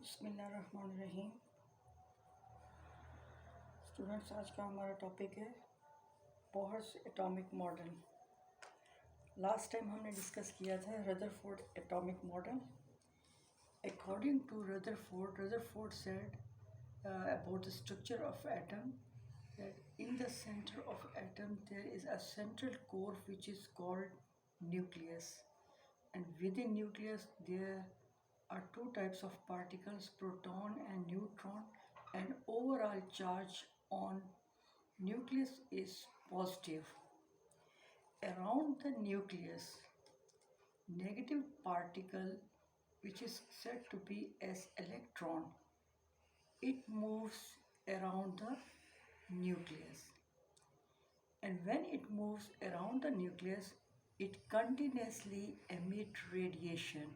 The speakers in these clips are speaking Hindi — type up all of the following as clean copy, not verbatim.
बिस्मिल्लाहिर्रहमानिर्रहीम। स्टूडेंट्स, आज का हमारा टॉपिक है Bohr's atomic model. Last time हमने डिस्कस किया था Rutherford atomic model. According to Rutherford said about the structure of atom that in the center of atom there is a central core which is called nucleus, and within nucleus there are two types of particles, proton and neutron, and overall charge on nucleus is positive. Around the nucleus, negative particle, which is said to be as electron, it moves around the nucleus, and when it moves around the nucleus it continuously emits radiation.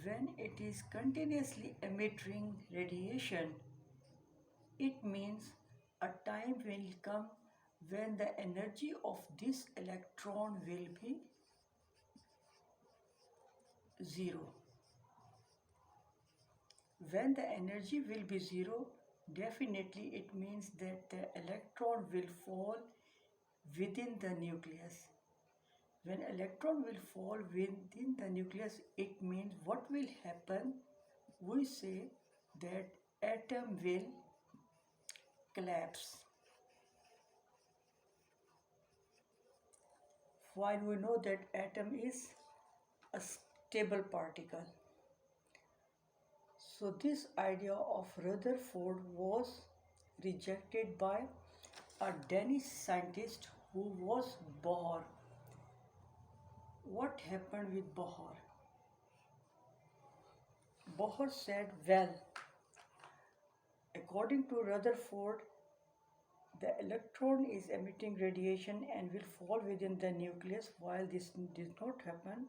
When it is continuously emitting radiation, it means a time will come when the energy of this electron will be zero. When the energy will be zero, definitely it means that the electron will fall within the nucleus. When electron will fall within the nucleus, it means what will happen? We say that atom will collapse. While we know that atom is a stable particle. So this idea of Rutherford was rejected by a Danish scientist who was Bohr. What happened with Bohr? Bohr said, well, according to Rutherford, the electron is emitting radiation and will fall within the nucleus, while this did not happen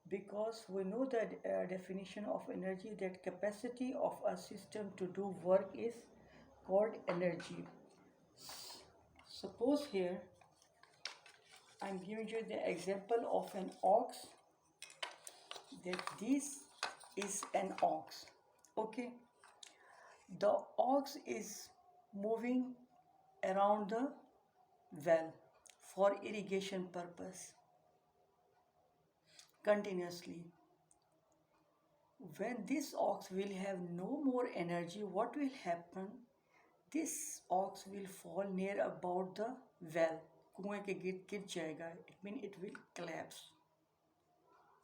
because we know the definition of energy, that capacity of a system to do work is called energy. Suppose here I am giving you the example of an ox, that this is an ox. Okay, the ox is moving around the well for irrigation purpose continuously. When this ox will have no more energy, what will happen? This ox will fall near about the well, कुएं के गिर जाएगा. It means it will collapse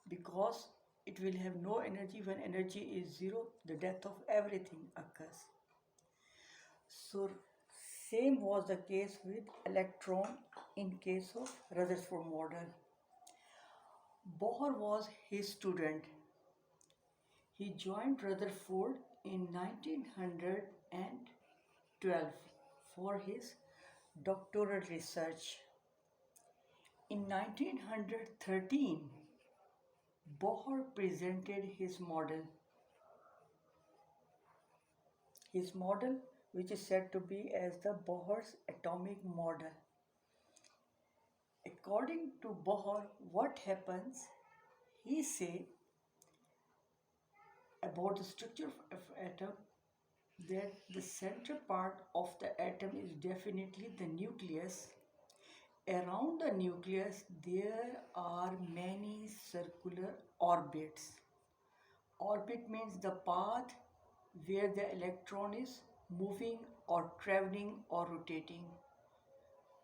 because it will have no energy. When energy is zero, the death of everything occurs. So same was the case with electron in case of Rutherford model. Bohr was his student. He joined Rutherford in 1912 for his doctoral research. In 1913, Bohr presented his model. His model, which is said to be as the Bohr's atomic model. According to Bohr, what happens? He say about the structure of atom that the central part of the atom is definitely the nucleus. Around the nucleus there are many circular orbits. Orbit means the path where the electron is moving or traveling or rotating.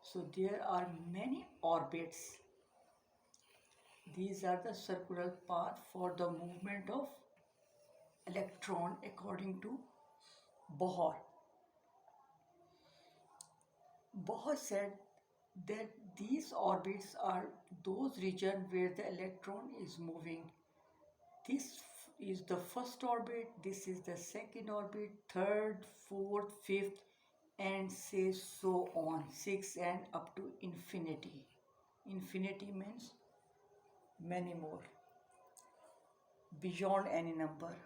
So there are many orbits. These are the circular path for the movement of electron according to Bohr. Bohr said that these orbits are those regions where the electron is moving. This is the first orbit, this is the second orbit, third, fourth, fifth, and say so on, 6 and up to infinity. Infinity means many more, beyond any number.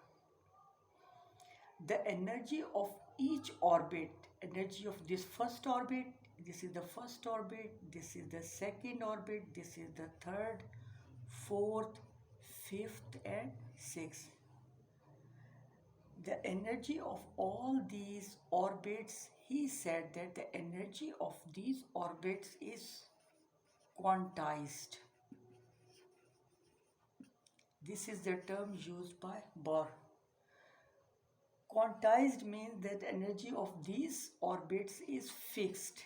The energy of each orbit, energy of this first orbit, this is the first orbit, this is the second orbit, this is the third, fourth, fifth, and sixth. The energy of all these orbits, he said that the energy of these orbits is quantized. This is the term used by Bohr. Quantized means that the energy of these orbits is fixed.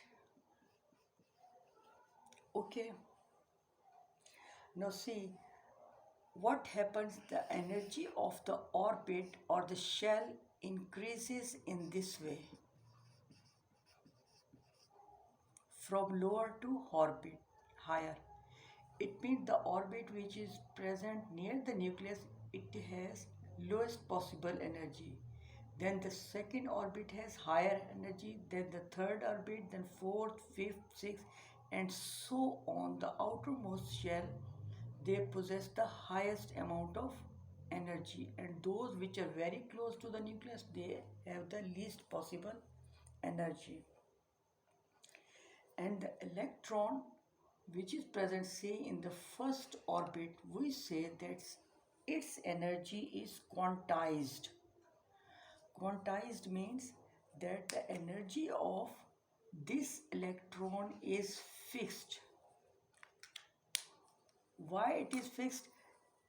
Okay. Now see what happens. The energy of the orbit or the shell increases in this way from lower to orbit higher. It means the orbit which is present near the nucleus, it has lowest possible energy. Then the second orbit has higher energy, then the third orbit, then fourth, fifth, sixth, and so on. The outermost shell, they possess the highest amount of energy, and those which are very close to the nucleus, they have the least possible energy. And the electron which is present say in the first orbit, we say that its energy is quantized. Quantized means that the energy of this electron is fixed. Why it is fixed?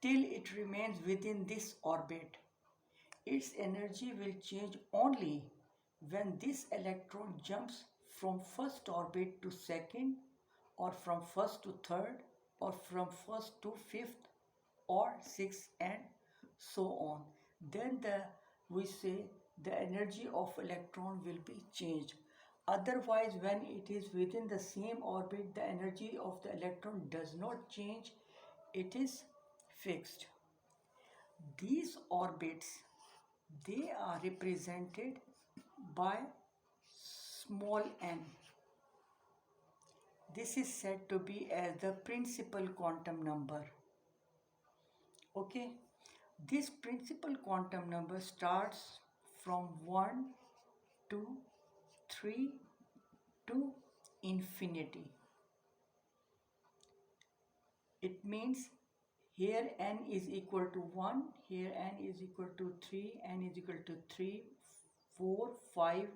Till it remains within this orbit. Its energy will change only when this electron jumps from first orbit to second, or from first to third, or from first to fifth or sixth, and so on. Then we say the energy of electron will be changed. Otherwise, when it is within the same orbit, the energy of the electron does not change, it is fixed. These orbits, they are represented by small n. This is said to be as the principal quantum number. Okay, this principal quantum number starts from 1 to 3 to infinity. It means here n is equal to 1, here n is equal to 3, n is equal to 3, 4, 5,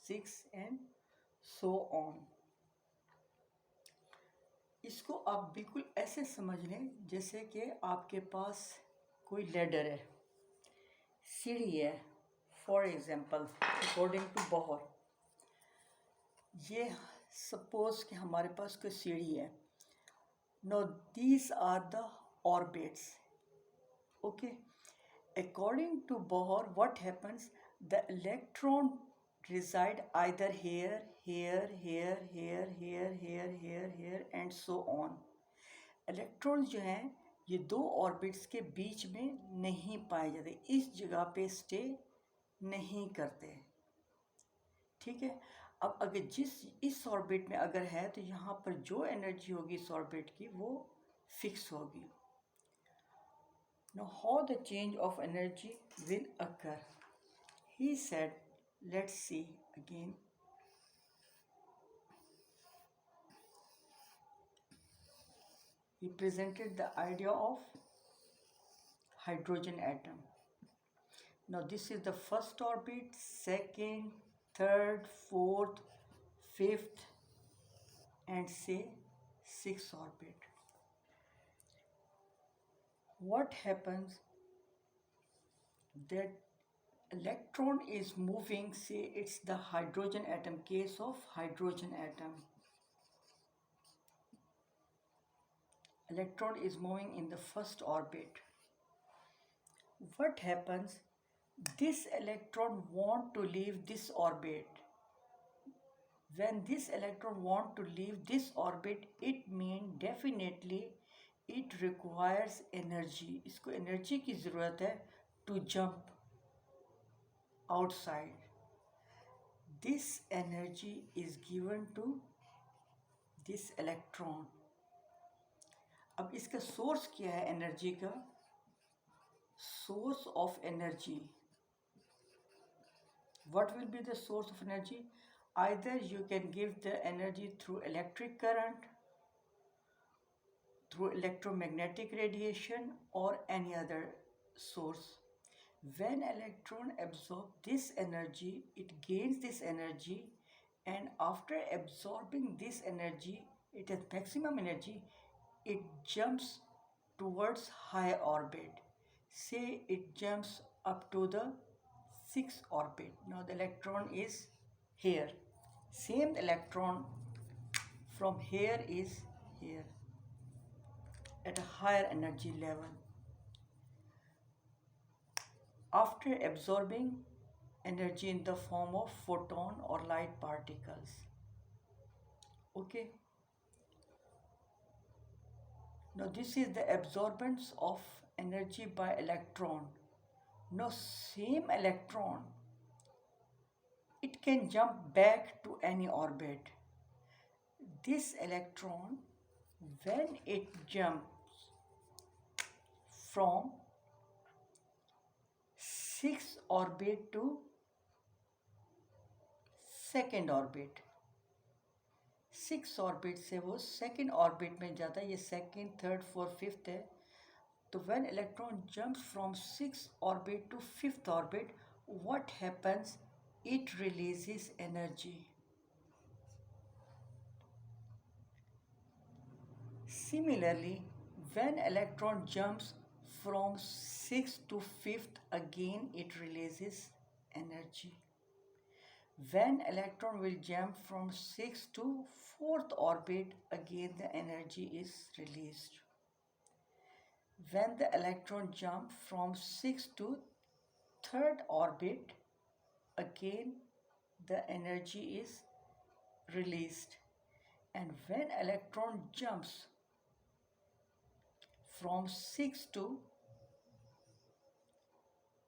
6 and so on. इसको आप बिल्कुल ऐसे समझ लें जैसे कि आपके पास कोई लैडर है, सीढ़ी है. For example, according to Bohr, ये सपोज कि हमारे पास कोई सीढ़ी है. Now these are the orbits. Okay, according to Bohr what happens, the electron reside either here, here, here, here, here, here, here, here and so on. Electron जो हैं ये दो ऑर्बिट्स के बीच में नहीं पाए जाते, इस जगह पे स्टे नहीं करते. ठीक है. अब अगर इस ऑर्बिट में अगर है तो यहाँ पर जो एनर्जी होगी इस ऑर्बिट की वो फिक्स होगी. Now how the change of energy will occur? He said, let's see again. He presented the idea of hydrogen atom. Now this is the first orbit, second, third, fourth, fifth and say sixth orbit. What happens that electron is moving, say it's the hydrogen atom, case of hydrogen atom. Electron is moving in the first orbit. What happens? This electron want to leave this orbit. When this electron want to leave this orbit, it means definitely it requires energy. इसको energy की ज़रूरत है to jump outside. This energy is given to this electron. अब इसका सोर्स क्या है एनर्जी का? Source of energy. What will be the source of energy? Either you can give the energy through electric current, through electromagnetic radiation or any other source. When electron absorbs this energy, it gains this energy, and after absorbing this energy, it has maximum energy, it jumps towards high orbit. Say it jumps up to the sixth orbit. Now the electron is here. Same electron from here is here at a higher energy level. After absorbing energy in the form of photon or light particles. Okay. Now this is the absorbance of energy by electron. Now same electron, it can jump back to any orbit. This electron, when it jumps from sixth orbit to second orbit, six orbit से वो सेकेंड ऑर्बिट में जाता है, ये सेकेंड थर्ड फोर्थ फिफ्थ है. तो when electron jumps from six orbit to fifth orbit, what happens, it releases energy. Similarly, when electron jumps from sixth to fifth, again it releases energy. When electron will jump from sixth to fourth orbit, again the energy is released. When the electron jump from sixth to third orbit, again the energy is released. And when electron jumps from sixth to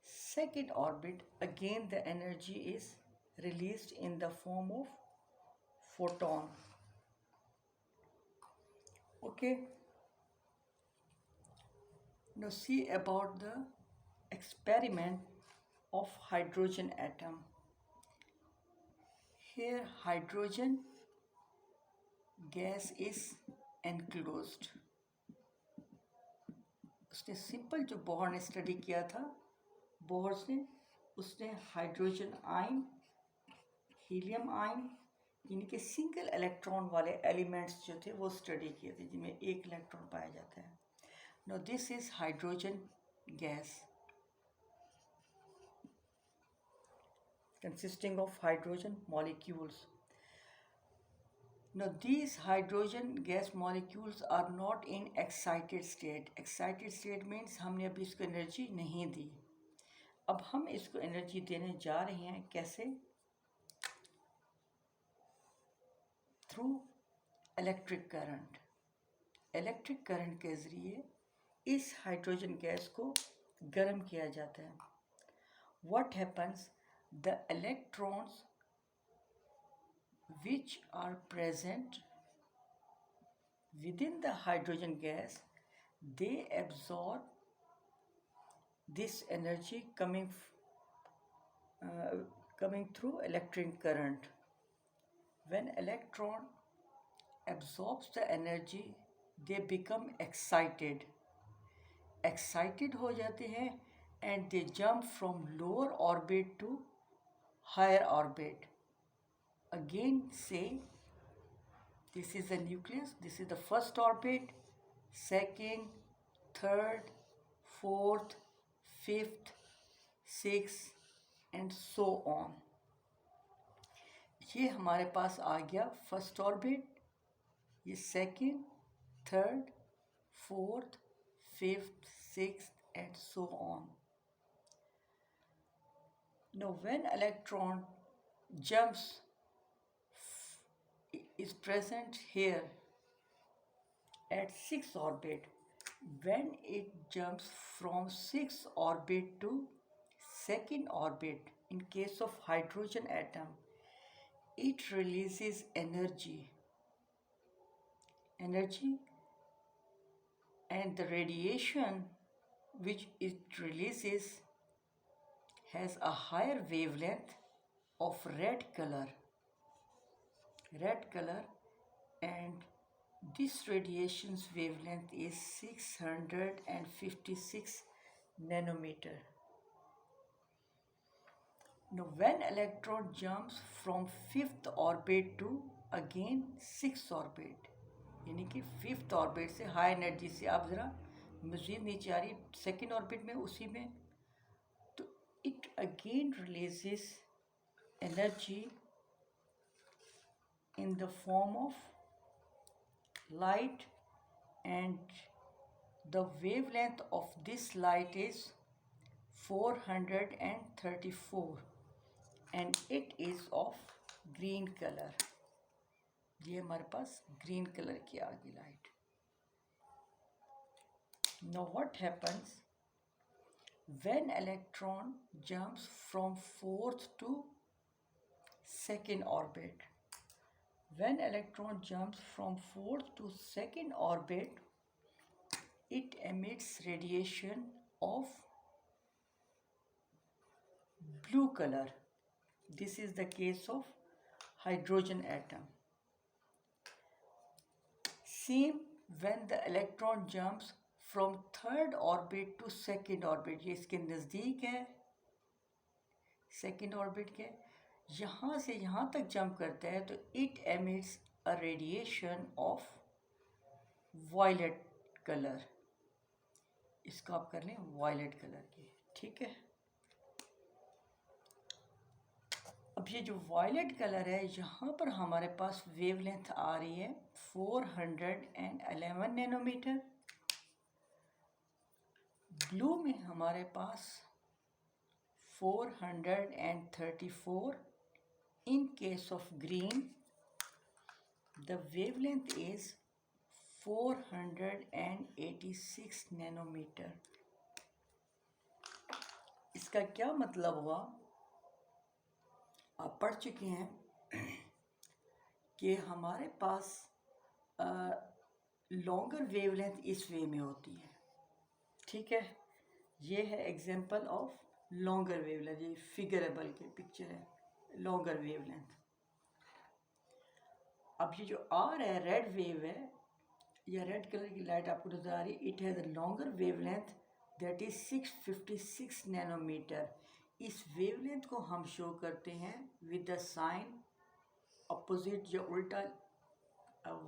second orbit, again the energy is released in the form of photon. Okay. Now see about the experiment of hydrogen atom. Here hydrogen gas is enclosed. उसने सिंपल जो बोहर ने स्टडी किया था, बोहर से उसने हाइड्रोजन आयन, हीलियम आयन, यानी कि सिंगल इलेक्ट्रॉन वाले एलिमेंट्स जो थे वो स्टडी किए थे, जिनमें एक इलेक्ट्रॉन पाया जाता है. Now this is hydrogen gas consisting of hydrogen molecules. Now these hydrogen gas molecules are not in excited state. Excited state means हमने अभी इसको एनर्जी नहीं दी. अब हम इसको एनर्जी देने जा रहे हैं. कैसे? Through electric current. Electric current के ज़रिए इस हाइड्रोजन गैस को गर्म किया जाता है. What happens? The electrons which are present within the hydrogen gas, they absorb this energy coming through electric current. When electron absorbs the energy, they become excited. Excited हो जाते हैं and they jump from lower orbit to higher orbit. Again say, this is the nucleus, this is the first orbit, second, third, fourth, fifth, sixth and so on. ये हमारे पास आ गया फर्स्ट ऑर्बिट, ये second, third, fourth, fifth, sixth and so on. Now when electron jumps is present here at sixth orbit, when it jumps from sixth orbit to second orbit, in case of hydrogen atom, it releases energy, and the radiation which it releases has a higher wavelength of red color, and this radiation's wavelength is 656 nanometer. Now when electron jumps from 5th orbit to again 6th orbit, यानी कि 5th orbit से हाई एनर्जी से आप ज़रा मज़ीद नीचे आ रही 2nd orbit में, उसी में, तो it again releases energy in the form of light, and the wavelength of this light is 434 and it is of green color. ये हमारे पास ग्रीन कलर की आ गई light. Now what happens when electron jumps from 4th to 2nd orbit? When electron jumps from 4th to 2nd orbit, it emits radiation of blue color. This is the case of hydrogen atom. Same when the electron jumps from 3rd orbit to 2nd orbit. ये इसके नज़दीक है 2nd orbit के, यहाँ से यहाँ तक जंप करता है तो it emits a radiation of violet color. इसका आप कर लें violet color की, ठीक है. अब ये जो वायलेट कलर है, यहाँ पर हमारे पास वेवलेंथ आ रही है 411 नैनोमीटर. ब्लू में हमारे पास 434. In case of green the wavelength is 486 nanometre. इसका क्या मतलब हुआ, आप पढ़ चुके हैं कि हमारे पास लॉन्गर वेवलेंथ इस वे में होती है, ठीक है. ये है एग्जांपल ऑफ लॉन्गर वेवलेंथ, ये फिगरेबल की पिक्चर है लॉन्गर वेवलेंथ. अब ये जो आर है, रेड वेव है, या रेड कलर की लाइट आपको नजर आ रही है, it has a longer wavelength that is 656 nanometre. इस वेवलेंथ को हम शो करते हैं विद द साइन अपोजिट या उल्टा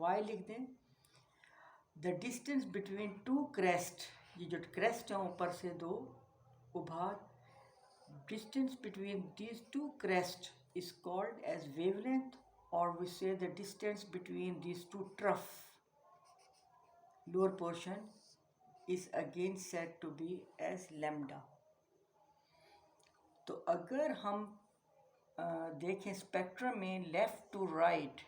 y लिख दें. The distance between two crest, ये जो क्रेस्ट है ऊपर से दो उभार, distance between these two crest is called as wavelength, और we say the distance between these two trough lower portion is again said to be as lambda. तो अगर हम देखें स्पेक्ट्रम में लेफ़्ट टू राइट,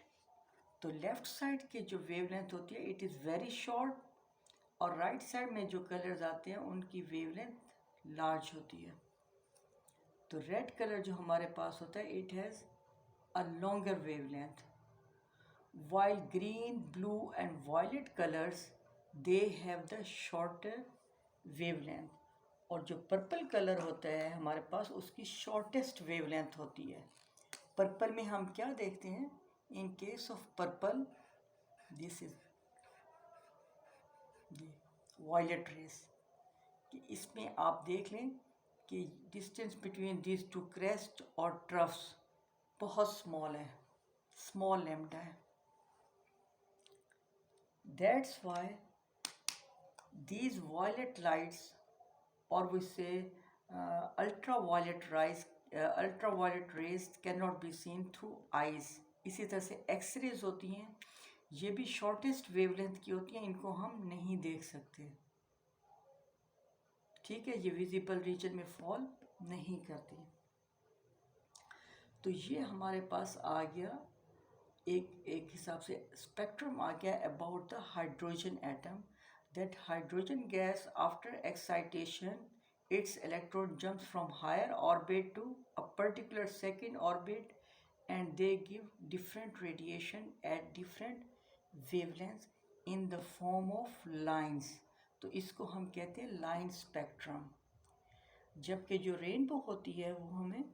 तो लेफ़्ट साइड की जो वेवलेंथ होती है इट इज़ वेरी शॉर्ट, और राइट साइड में जो कलर्स आते हैं उनकी वेवलेंथ लार्ज होती है. तो रेड कलर जो हमारे पास होता है it has a longer wavelength, while green, blue and violet colours they have the shorter wavelength. और जो पर्पल कलर होता है हमारे पास उसकी शॉर्टेस्ट वेवलेंथ होती है. पर्पल में हम क्या देखते हैं, in case of purple this is violet rays, कि इसमें आप देख लें कि distance between this two crest और ट्रफ्स बहुत स्मॉल है, स्मॉल लैम्डा है. That's why these violet lights, or we say ultraviolet rays cannot be seen through eyes. इसी तरह से एक्सरेज होती हैं, ये भी शॉर्टेस्ट वेवलेंथ की होती हैं, इनको हम नहीं देख सकते, ठीक है. ये विजिबल रीजन में फॉल नहीं करती. तो ये हमारे पास आ गया एक हिसाब से स्पेक्ट्रम आ गया about the hydrogen atom. That hydrogen gas, after excitation, its electron jumps from higher orbit to a particular second orbit, and they give different radiation at different wavelengths in the form of lines. तो इसको हम कहते हैं लाइन स्पेक्ट्रम. जबकि जो रेनबो होती है वो हमें,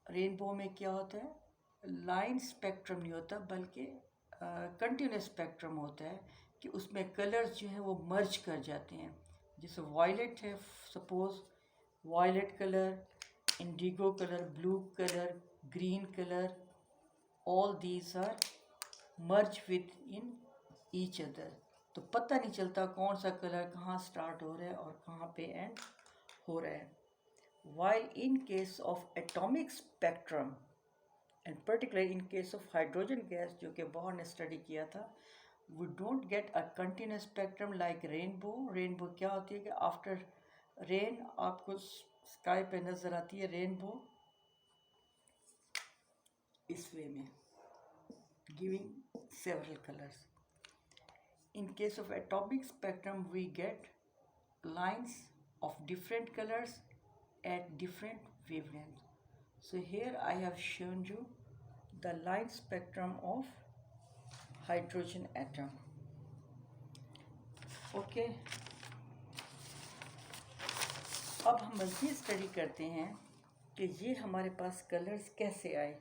रेनबो में क्या होता है, लाइन स्पेक्ट्रम नहीं होता बल्कि कंटिन्यूस स्पेक्ट्रम होता है, कि उसमें कलर्स जो है वो मर्ज कर जाते हैं. जैसे वायलेट है, suppose violet colour, indigo color, blue color, green color, all these are merge within each other. तो पता नहीं चलता कौन सा कलर कहाँ स्टार्ट हो रहा है और कहाँ पे एंड हो रहा है. While in case of atomic spectrum and particularly in case of hydrogen gas, जो कि बोहर ने स्टडी किया था, we don't get a continuous spectrum like rainbow. Rainbow क्या होती है कि after rain आपको स्काई पे नज़र आती है रेनबो इस वे में, giving several colors. In case of atomic spectrum, we get lines of different colors at different wavelengths. So here I have shown you the line spectrum of hydrogen atom. Okay. अब हम मज़ीद स्टडी करते हैं कि ये हमारे पास कलर्स कैसे आए.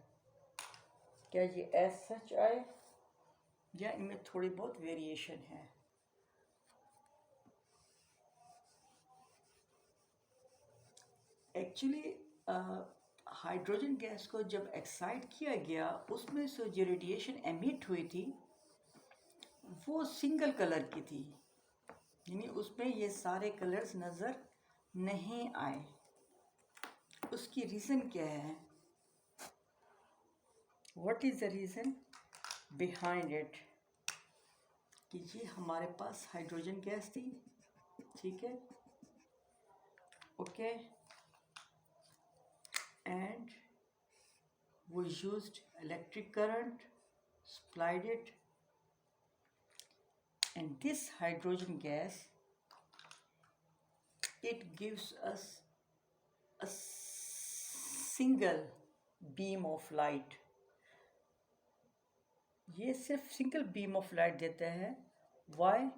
क्या ये एज सच आए या इनमें थोड़ी बहुत वेरिएशन है. एक्चुअली हाइड्रोजन गैस को जब एक्साइट किया गया, उसमें से जो रेडिएशन एमिट हुई थी वो सिंगल कलर की थी, यानी उसमें ये सारे कलर्स नज़र नहीं आए. उसकी रीज़न क्या है? What is the reason behind it? कि ये हमारे पास हाइड्रोजन गैस थी, ठीक है, okay, and we used electric current, supplied it, and this hydrogen gas, it gives us a single beam of light. ये सिर्फ सिंगल बीम ऑफ लाइट देता है. वाई?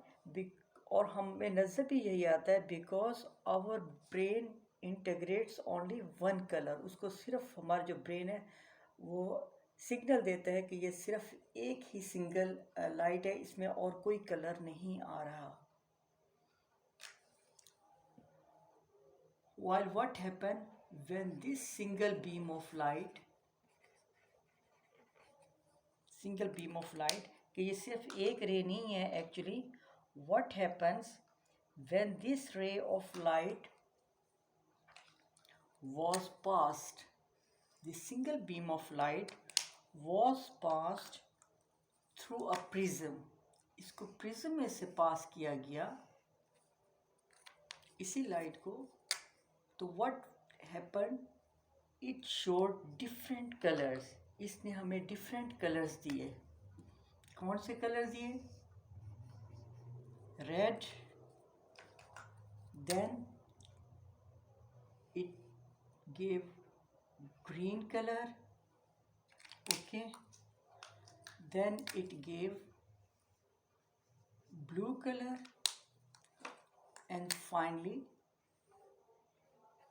और हमें नज़र भी यही आता है because our brain integrates only one colour. उसको सिर्फ हमारा जो ब्रेन है वो सिग्नल देता है कि ये सिर्फ एक ही सिंगल लाइट है, इसमें और कोई कलर नहीं आ रहा. While what happen when this single beam of light कि ये सिर्फ एक रे नहीं है actually. what happens when this ray of light was passed, the single beam of light was passed through a prism. इसको प्रिज्म में से पास किया गया इसी लाइट को. तो what happened? It showed different colors. इसने हमें डिफरेंट कलर्स दिए. कौन से कलर दिए? Red, then it gave green color, okay, then it gave blue color, and finally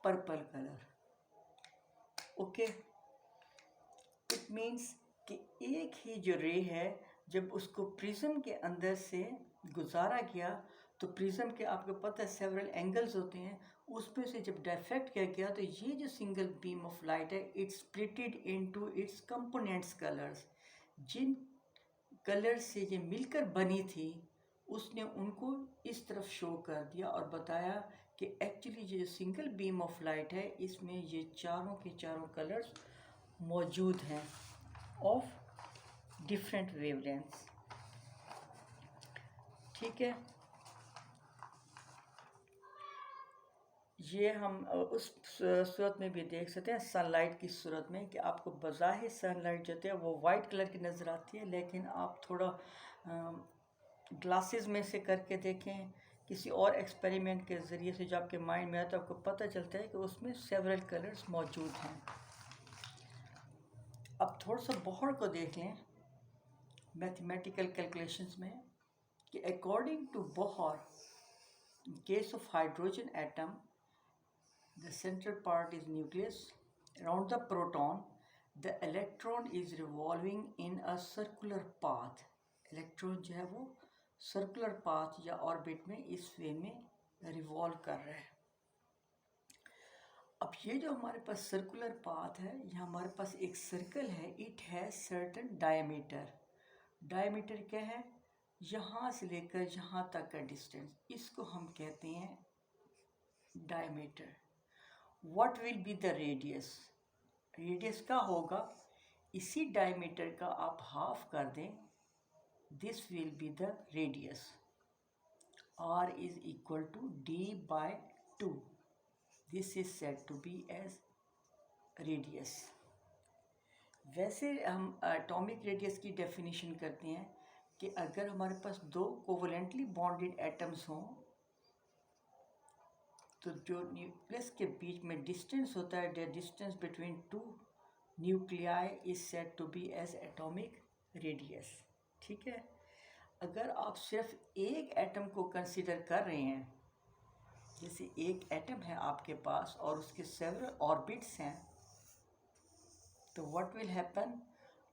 purple color. okay, it means कि एक ही जो रे है जब उसको प्रिज्म के अंदर से गुजारा गया तो प्रिज्म के आपको पता है सेवरल एंगल्स होते हैं, उसमें से जब डायफ्रैक्ट किया गया तो ये जो सिंगल बीम ऑफ लाइट है it splitted into its components colours. जिन कलर्स से ये मिलकर बनी थी उसने उनको इस तरफ शो कर दिया और बताया कि एक्चुअली ये जो सिंगल बीम ऑफ लाइट है इसमें ये चारों के चारों कलर्स मौजूद हैं ऑफ डिफरेंट वेवलेंथ्स. ठीक है, ये हम उस सूरत में भी देख सकते हैं सनलाइट की सूरत में कि आपको बज़ाहिर सनलाइट जो है वो वाइट कलर की नज़र आती है, लेकिन आप थोड़ा ग्लासेस में से करके देखें किसी और एक्सपेरिमेंट के ज़रिए से जो आपके माइंड में आता है आपको पता चलता है कि उसमें सेवरल कलर्स मौजूद हैं. अब थोड़ा सा बोहर को देख लें मैथमेटिकल कैलकुलेशंस में कि according to Bohr in case of hydrogen atom the central part is nucleus. Around the proton the electron is revolving in a circular path. Electron जो है वो सर्कुलर पाथ या ऑर्बिट में इस वे में रिवॉल्व कर रहा है. अब ये जो हमारे पास सर्कुलर पाथ है, ये हमारे पास एक सर्कल है, it has certain diameter. Diameter क्या है? यहाँ से लेकर यहाँ तक का डिस्टेंस, इसको हम कहते हैं diameter. What will be the radius? Radius का होगा, इसी डायमीटर का आप हाफ कर दें, this will be the radius. r is equal to d by 2. This is said to be as radius. वैसे हम एटॉमिक रेडियस की डेफिनेशन करते हैं कि अगर हमारे पास दो कोवलेंटली बॉन्डेड एटम्स हों तो जो न्यूक्लियस के बीच में डिस्टेंस होता है, the distance between two nuclei is said to be as atomic radius. ठीक है, अगर आप सिर्फ एक एटम को कंसीडर कर रहे हैं, जैसे एक एटम है आपके पास और उसके सेवरल ऑर्बिट्स हैं, तो what will happen?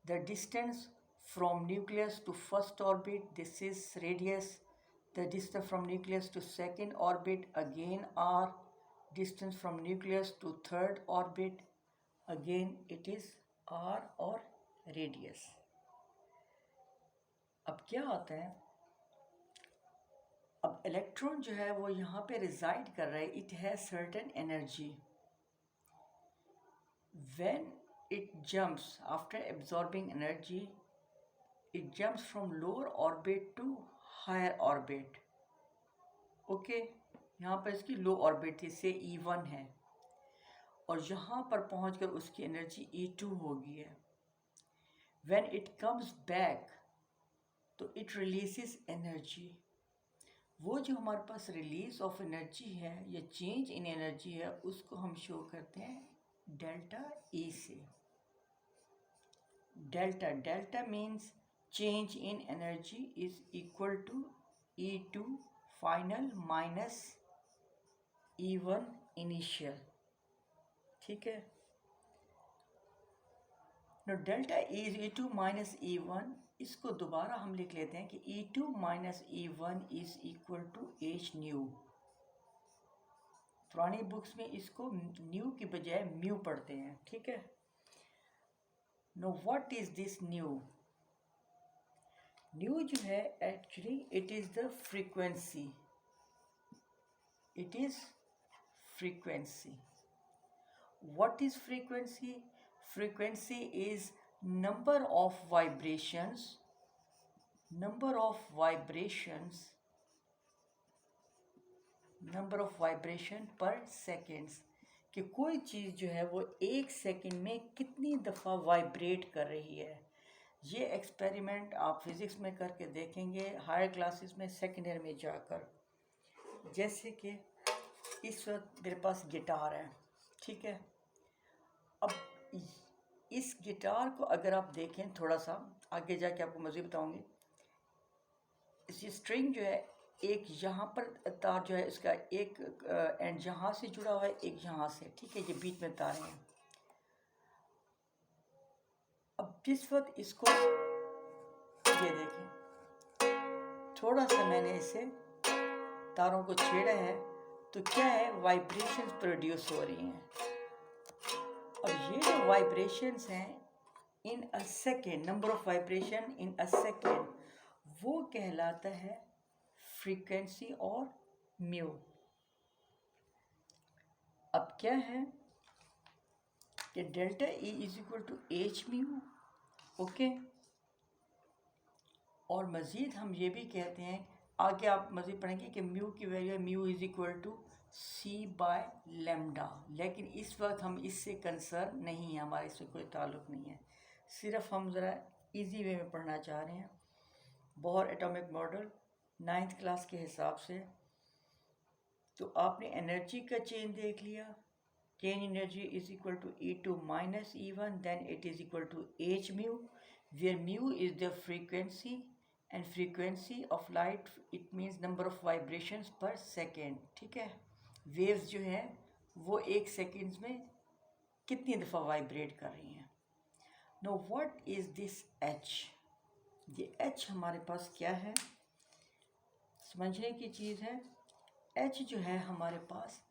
The distance from nucleus to first orbit, this is radius. The distance from nucleus to second orbit, again R. Distance from nucleus to third orbit, again it is R और रेडियस। अब क्या होता है, अब इलेक्ट्रॉन जो है वो यहाँ पे रिजाइड कर रहा है, it has certain energy. When it jumps after absorbing energy, it jumps from lower orbit to higher orbit. Okay, यहाँ पर इसकी लो ऑर्बिट थी, से E1 है, और यहाँ पर पहुँचकर उसकी एनर्जी E2 हो गई है। व्हेन इट कम्स बैक तो इट रिलीजेस एनर्जी। वो जो हमारे पास रिलीज ऑफ एनर्जी है या चेंज इन एनर्जी है, उसको हम शो करते हैं डेल्टा E से। Delta means change in energy is equal to E2 final minus E1 initial. ठीक है, delta E is E2 minus E1, इसको दोबारा हम लिख लेते हैं कि E2 minus E1 is equal to H nu. पुरानी बुक्स में इसको न्यू की बजाय म्यू पढ़ते हैं। ठीक है, know what is this new? New जो है actually it is the frequency, it is frequency. What is frequency? Frequency is number of vibrations per seconds, कि कोई चीज़ जो है वो एक सेकंड में कितनी दफ़ा वाइब्रेट कर रही है। ये एक्सपेरिमेंट आप फिज़िक्स में करके देखेंगे हायर क्लासेस में, सेकेंड ईयर में जाकर। जैसे कि इस वक्त मेरे पास गिटार है, ठीक है, अब इस गिटार को अगर आप देखें, थोड़ा सा आगे जाके आपको मज़ीद बताऊंगी, इसी स्ट्रिंग जो है एक यहाँ पर तार जो है इसका एक एंड यहाँ से जुड़ा हुआ है, एक यहाँ से। ठीक है, ये बीच में तारें हैं। अब जिस वक्त इसको ये देखें, थोड़ा सा मैंने इसे तारों को छेड़ा है तो क्या है, वाइब्रेशंस प्रोड्यूस हो रही हैं। अब ये जो वाइब्रेशंस हैं in a second, number of vibration in a second, वो कहलाता है फ्रीक्वेंसी और म्यू। अब क्या है कि delta E is equal to H mu. Okay, और मज़ीद हम ये भी कहते हैं, आगे आप मज़ीद पढ़ेंगे कि म्यू की वैल्यू है, mu is equal to C by lambda. लेकिन इस वक्त हम इससे कंसर्न नहीं है, हमारा इससे कोई ताल्लुक़ नहीं है, सिर्फ हम ज़रा इजी वे में पढ़ना चाह रहे हैं। Bohr atomic model 9th class के हिसाब से तो आपने एनर्जी का चेंज देख लिया, change energy is equal to E2 minus E1, then it is equal to H mu, where mu is the frequency and frequency of light it means number of vibrations per second. ठीक है, वेव्स जो हैं वो एक सेकेंड्स में कितनी दफ़ा वाइब्रेट कर रही हैं। Know what is this H? ये H हमारे पास क्या है, समझने की चीज़ है। H जो है हमारे पास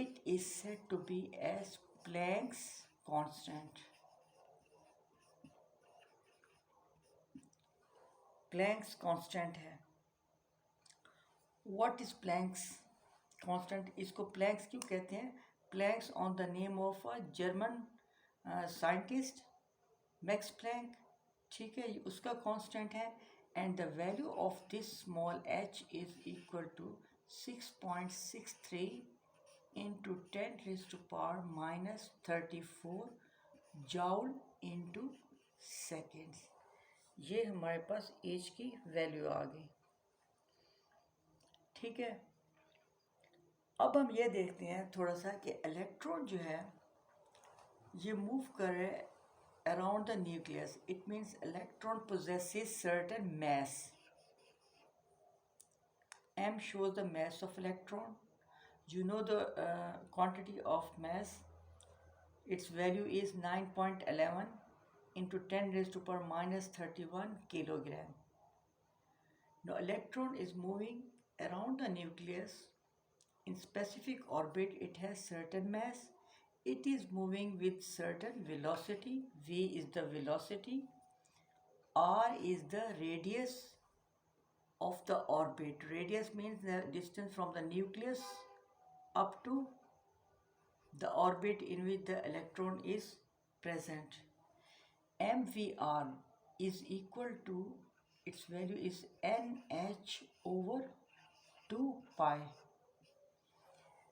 it is said to be as Planck's constant. Planck's constant है. What is Planck's constant? इसको Planck's क्यों कहते हैं? Planck's on the name of a German scientist, Max Planck. ठीक है, उसका constant है, and the value of this small h is equal to 6.63 into 10 raised to power minus 34 joule into seconds. ये हमारे पास h की वैल्यू आ गई. ठीक है, अब हम ये देखते हैं थोड़ा सा कि इलेक्ट्रॉन जो है ये मूव कर रहे हैं around the nucleus. It means electron possesses certain mass. M shows the mass of electron. You know the quantity of mass. Its value is 9.11 into 10 raised to power minus 31 kilogram. Now electron is moving around the nucleus in specific orbit. It has certain mass. It is moving with certain velocity. V is the velocity. R is the radius of the orbit. Radius means the distance from the nucleus up to the orbit in which the electron is present. MVR is equal to, its value is NH over 2 pi.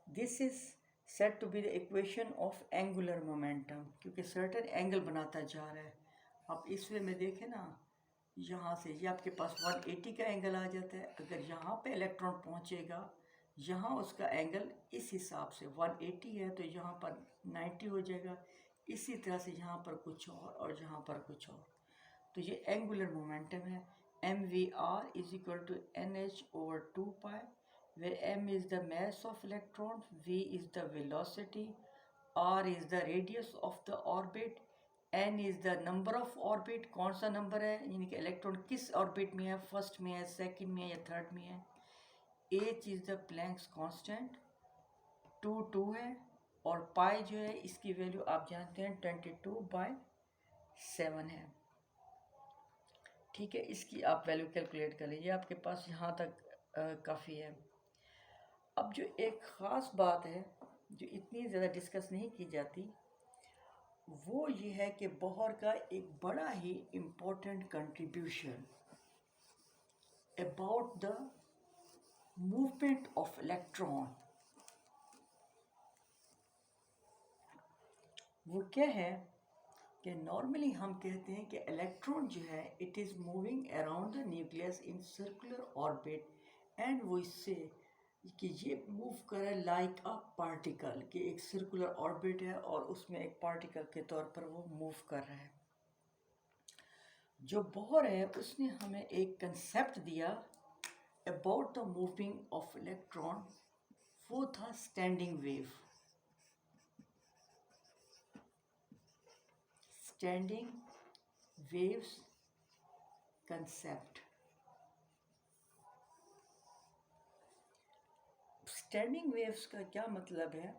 This is said to be the equation of angular momentum, क्योंकि certain angle बनाता जा रहा है. आप इस वे में देखें ना, यहाँ से ये आपके पास 180 का एंगल आ जाता है. अगर यहाँ पे इलेक्ट्रॉन पहुँचेगा, यहाँ उसका एंगल इस हिसाब से 180 है तो यहाँ पर 90 हो जाएगा. इसी तरह से यहाँ पर कुछ और यहाँ पर कुछ और. तो ये एंगुलर मोमेंटम है. MVR is equal to NH over 2 pi, where M is the mass of electron, V is the velocity, R is the radius of the orbit, N is the number of orbit. कौन सा नंबर है, यानी कि इलेक्ट्रॉन किस ऑर्बिट में है, फर्स्ट में है, सेकंड में है या थर्ड में है. H is the Planck's constant, 2 है, और पाई जो है इसकी वैल्यू आप जानते हैं 22/7 है. ठीक है, इसकी आप वैल्यू कैलकुलेट कर लीजिए. आपके पास यहाँ तक काफ़ी है. अब जो एक ख़ास बात है जो इतनी ज़्यादा डिस्कस नहीं की जाती, वो ये है कि बोहर का एक बड़ा ही important contribution about the movement of electron. वो क्या है कि नॉर्मली हम कहते हैं कि इलेक्ट्रॉन जो है it is moving around the nucleus in circular orbit, and वो इससे कि ये मूव करे लाइक अ पार्टिकल, कि एक सर्कुलर ऑर्बिट है और उसमें एक पार्टिकल के तौर पर वो मूव कर रहा है. जो बोहर है उसने हमें एक कंसेप्ट दिया about the moving of electron. वो था standing wave. Standing waves concept. Standing waves का क्या मतलब है?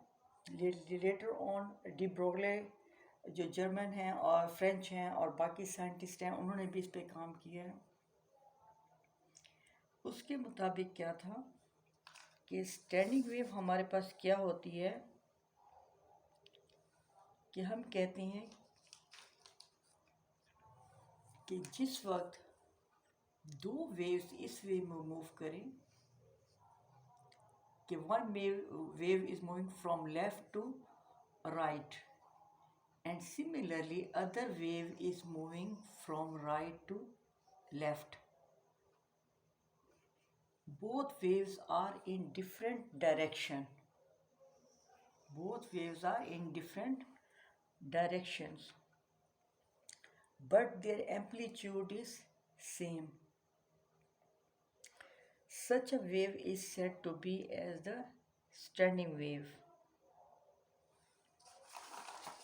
लेटर ऑन डी ब्रोगले जो जर्मन हैं और फ्रेंच हैं और बाकी साइंटिस्ट हैं, उन्होंने भी इस पे काम किया है. उसके मुताबिक क्या था कि स्टैंडिंग वेव हमारे पास क्या होती है कि हम कहते हैं कि जिस वक्त दो वेव्स इस वे में मूव करें कि one wave is moving from left to right, and similarly other wave is moving from right to left. Both waves are in different direction. Both waves are in different directions, but their amplitude is same. Such a wave is said to be as the standing wave,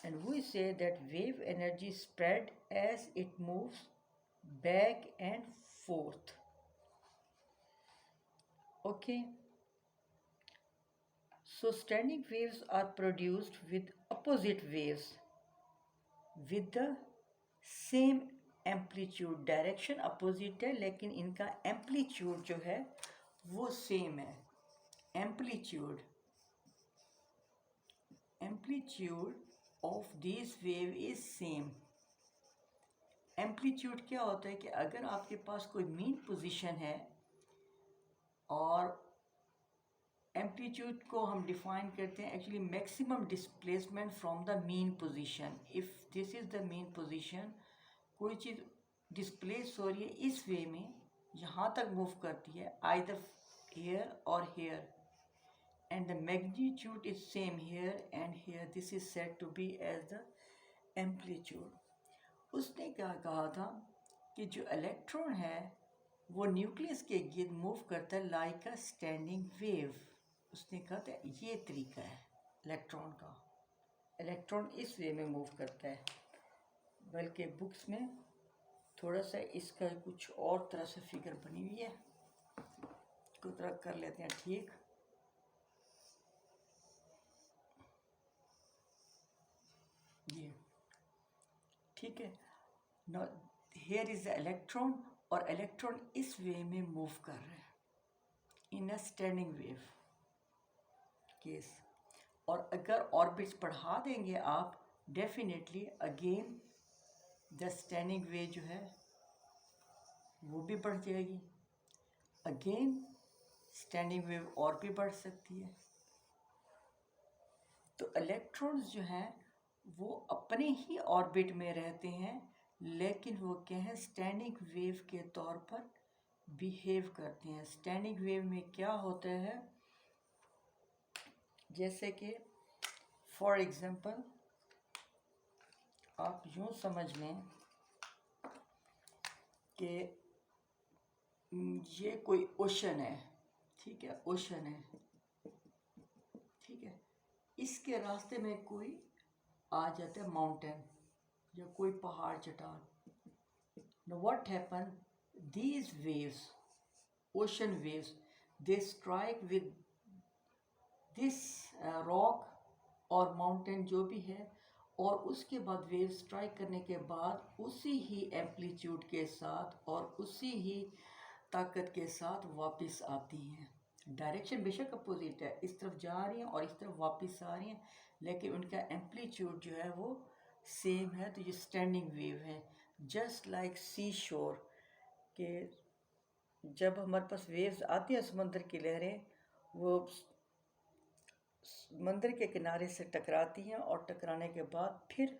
and we say that wave energy spread as it moves back and forth. Okay, So standing waves are produced with opposite waves with the same amplitude, direction opposite है लेकिन इनका एम्पलीट्यूड जो है वो सेम है. Amplitude of this wave is same. Amplitude क्या होता है कि अगर आपके पास कोई मीन पोजीशन है और एम्पलीट्यूड को हम डिफाइन करते हैं actually maximum displacement from the mean position. If this is the mean position, कोई चीज़ डिस्प्लेस हो रही है इस वे में, यहाँ तक मूव करती है आइदर हेयर और here, and the magnitude is same here and here, this is said to be as the amplitude. उसने क्या कहा था कि जो इलेक्ट्रॉन है वो न्यूक्लियस के गिर्द मूव करता है लाइक अ स्टैंडिंग वेव. उसने कहा था ये तरीका है इलेक्ट्रॉन का. इलेक्ट्रॉन इस वे में मूव करता है, बल्कि बुक्स में थोड़ा सा इसका कुछ और तरह से फिगर बनी हुई है, को तरह कर लेते हैं. ठीक, ये ठीक है ना. हेयर इज द इलेक्ट्रॉन, और इलेक्ट्रॉन इस वे में मूव कर रहे हैं in a standing wave case. और अगर ऑर्बिट्स बढ़ा देंगे आप, definitely again the standing wave जो है वो भी बढ़ जाएगी. अगेन स्टैंडिंग वेव और भी बढ़ सकती है. तो इलेक्ट्रॉन्स जो हैं वो अपने ही ऑर्बिट में रहते हैं, लेकिन वो क्या है स्टैंडिंग वेव के तौर पर बिहेव करते हैं. स्टैंडिंग वेव में क्या होता है, जैसे कि फॉर एग्जांपल आप यूँ समझ लें कि ये कोई ओशन है, ठीक है, ओशन है, ठीक है. इसके रास्ते में कोई आ जाता है माउंटेन या कोई पहाड़ चट्टान. Now what happen? These waves, ocean waves, they strike with this rock और माउंटेन जो भी है, और उसके बाद वेव स्ट्राइक करने के बाद उसी ही एम्पलीट्यूड के साथ और उसी ही ताकत के साथ वापस आती हैं. डायरेक्शन बेशक अपोजिट है, इस तरफ जा रही हैं और इस तरफ वापस आ रही हैं, लेकिन उनका एम्पलीट्यूड जो है वो सेम है. तो ये स्टैंडिंग वेव है. जस्ट लाइक सी शोर के जब हमारे पास वेव्स आती हैं, समुद्र की लहरें वो समंदर के किनारे से टकराती हैं और टकराने के बाद फिर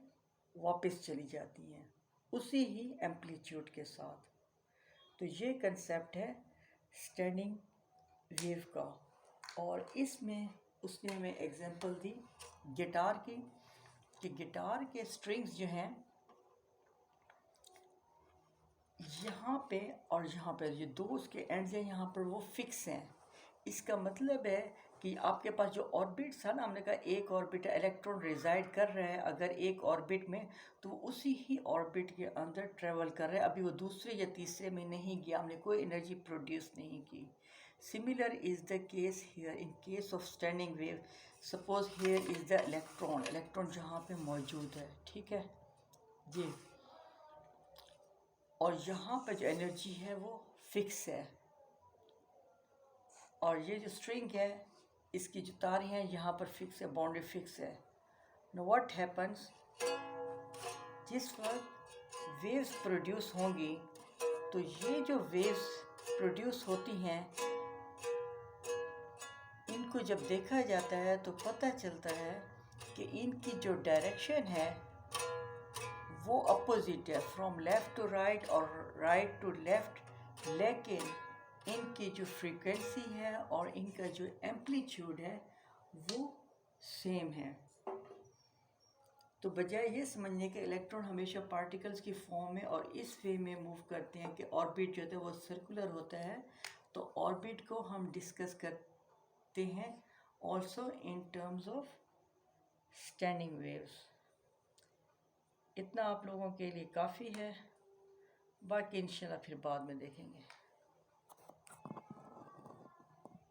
वापस चली जाती हैं उसी ही एम्पलीट्यूड के साथ. तो ये कंसेप्ट है स्टैंडिंग वेव का. और इसमें उसने हमें एग्जांपल दी गिटार की, कि गिटार के स्ट्रिंग्स जो हैं यहाँ पे और यहाँ पे, ये दो उसके एंड्स हैं यहाँ पर, वो फिक्स हैं. इसका मतलब है कि आपके पास जो ऑर्बिट्स है ना, हमने कहा एक ऑर्बिट है, इलेक्ट्रॉन रिजाइड कर रहा है अगर एक ऑर्बिट में, तो उसी ही ऑर्बिट के अंदर ट्रेवल कर रहा है. अभी वो दूसरे या तीसरे में नहीं गया, हमने कोई एनर्जी प्रोड्यूस नहीं की. Similar is the case here in case of standing wave. Suppose here is the electron, electron जहाँ पे मौजूद है, ठीक है जी, और यहाँ पे जो एनर्जी है वो फिक्स है. और ये जो स्ट्रिंग है इसकी जो तारें हैं यहाँ पर फिक्स है, बाउंड्री फिक्स है. नो व्हाट हैपन्स, जिस वक्त वेव्स प्रोड्यूस होंगी, तो ये जो वेव्स प्रोड्यूस होती हैं इनको जब देखा जाता है तो पता चलता है कि इनकी जो डायरेक्शन है वो अपोजिट है, फ्रॉम लेफ़्ट टू राइट और राइट टू लेफ़्ट, लेकिन इनकी जो फ्रीक्वेंसी है और इनका जो एम्पलीट्यूड है वो सेम है. तो बजाय ये समझने के इलेक्ट्रॉन हमेशा पार्टिकल्स की फॉर्म में और इस वे में मूव करते हैं कि ऑर्बिट जो है वो सर्कुलर होता है, तो ऑर्बिट को हम डिस्कस करते हैं also in terms of standing waves. इतना आप लोगों के लिए काफ़ी है, बाकी इंशाल्लाह फिर बाद में देखेंगे.